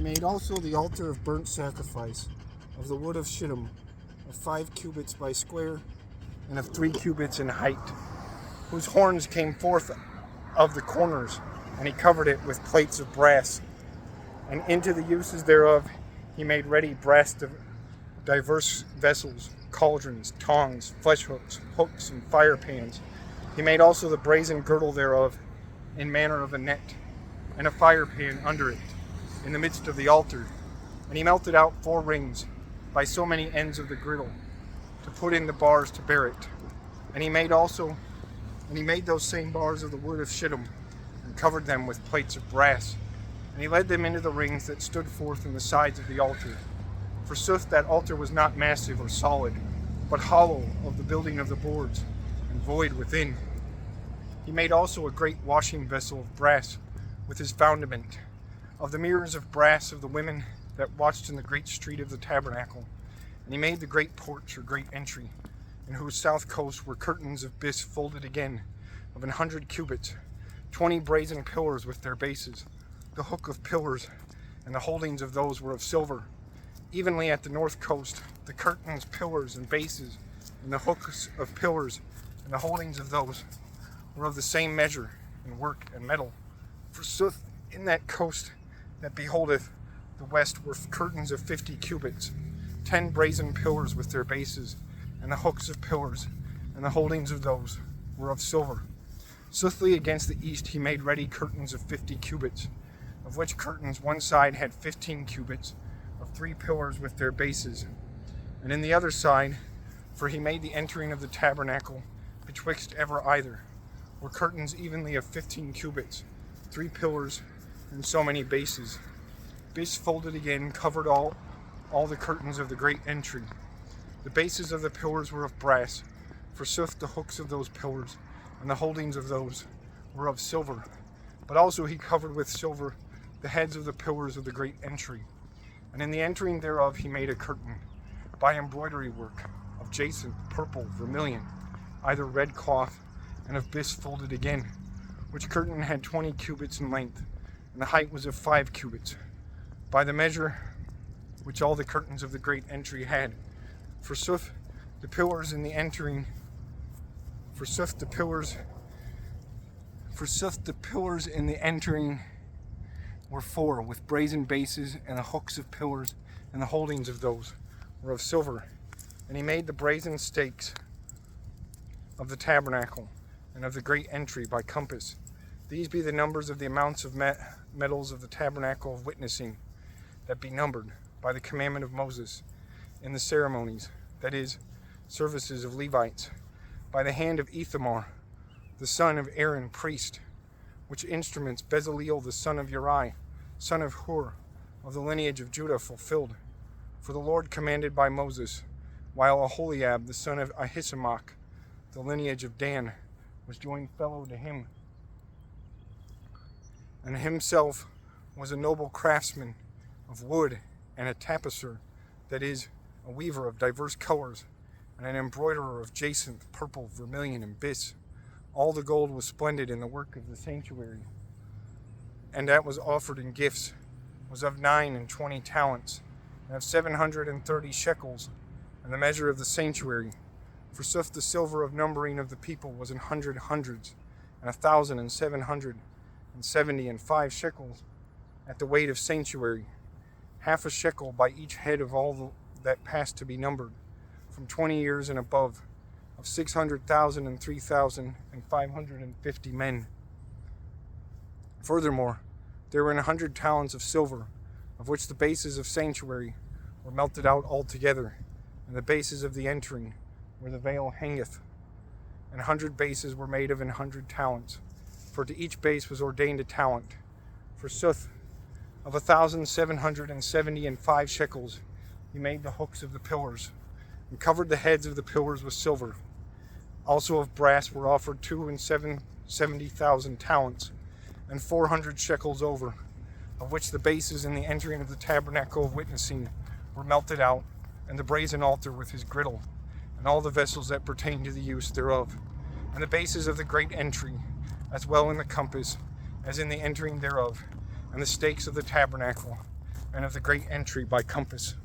made also the altar of burnt sacrifice, of the wood of shittim, of 5 cubits by square, and of 3 cubits in height, whose horns came forth of the corners, and he covered it with plates of brass. And into the uses thereof he made ready brass diverse vessels, cauldrons, tongs, flesh hooks, hooks, and fire pans. He made also the brazen girdle thereof in manner of a net, and a fire pan under it, in the midst of the altar. And he melted out 4 rings by so many ends of the girdle, to put in the bars to bear it. And he made those same bars of the wood of shittim, and covered them with plates of brass. And he led them into the rings that stood forth in the sides of the altar. Forsooth that altar was not massive or solid, but hollow of the building of the boards, and void within. He made also a great washing vessel of brass, with his foundament, of the mirrors of brass of the women that watched in the great street of the tabernacle. And he made the great porch, or great entry, in whose south coast were curtains of bis folded again, of 100 cubits, 20 brazen pillars with their bases. The hook of pillars and the holdings of those were of silver. Evenly at the north coast, the curtains, pillars, and bases, and the hooks of pillars and the holdings of those were of the same measure in work and metal. Forsooth in that coast that beholdeth the west were curtains of 50 cubits, 10 brazen pillars with their bases, and the hooks of pillars and the holdings of those were of silver. Soothly against the east he made ready curtains of 50 cubits, of which curtains one side had 15 cubits, of 3 pillars with their bases. And in the other side, for he made the entering of the tabernacle betwixt ever either, were curtains evenly of 15 cubits, 3 pillars, and so many bases. Bis folded again covered all the curtains of the great entry. The bases of the pillars were of brass. Forsooth the hooks of those pillars and the holdings of those were of silver. But also he covered with silver the heads of the pillars of the great entry. And in the entering thereof he made a curtain by embroidery work of jacinth, purple, vermilion, either red cloth, and of bis folded again, which curtain had 20 cubits in length, and the height was of 5 cubits, by the measure which all the curtains of the great entry had. Forsooth the pillars in the entering were 4, with brazen bases, and the hooks of pillars and the holdings of those were of silver. And he made the brazen stakes of the tabernacle and of the great entry by compass. These be the numbers of the amounts of metals of the tabernacle of witnessing, that be numbered by the commandment of Moses in the ceremonies, that is, services of Levites, by the hand of Ithamar, the son of Aaron, priest, which instruments Bezaleel the son of Uri, son of Hur, of the lineage of Judah, fulfilled. For the Lord commanded by Moses, while Aholiab the son of Ahisamach, the lineage of Dan, was joined fellow to him, and himself was a noble craftsman of wood, and a tapicer, that is, a weaver of diverse colors, and an embroiderer of jacinth, purple, vermilion, and bis. All the gold was splendid in the work of the sanctuary, and that was offered in gifts was of 29 talents, and of 730 shekels, and the measure of the sanctuary. Forsooth the silver of numbering of the people was 100 hundreds, and 1,775 shekels at the weight of sanctuary, half a shekel by each head of all that passed to be numbered, from 20 years and above, of 600,000 and 3,550 men. Furthermore, there were 100 talents of silver, of which the bases of sanctuary were melted out altogether, and the bases of the entering, where the veil hangeth. And 100 bases were made of 100 talents, for to each base was ordained a talent. Forsooth, of 1,775 shekels, he made the hooks of the pillars, and covered the heads of the pillars with silver. Also of brass were offered 270,000 talents, and 400 shekels over, of which the bases in the entering of the tabernacle of witnessing were melted out, and the brazen altar with his griddle, and all the vessels that pertain to the use thereof, and the bases of the great entry, as well in the compass as in the entering thereof, and the stakes of the tabernacle, and of the great entry by compass.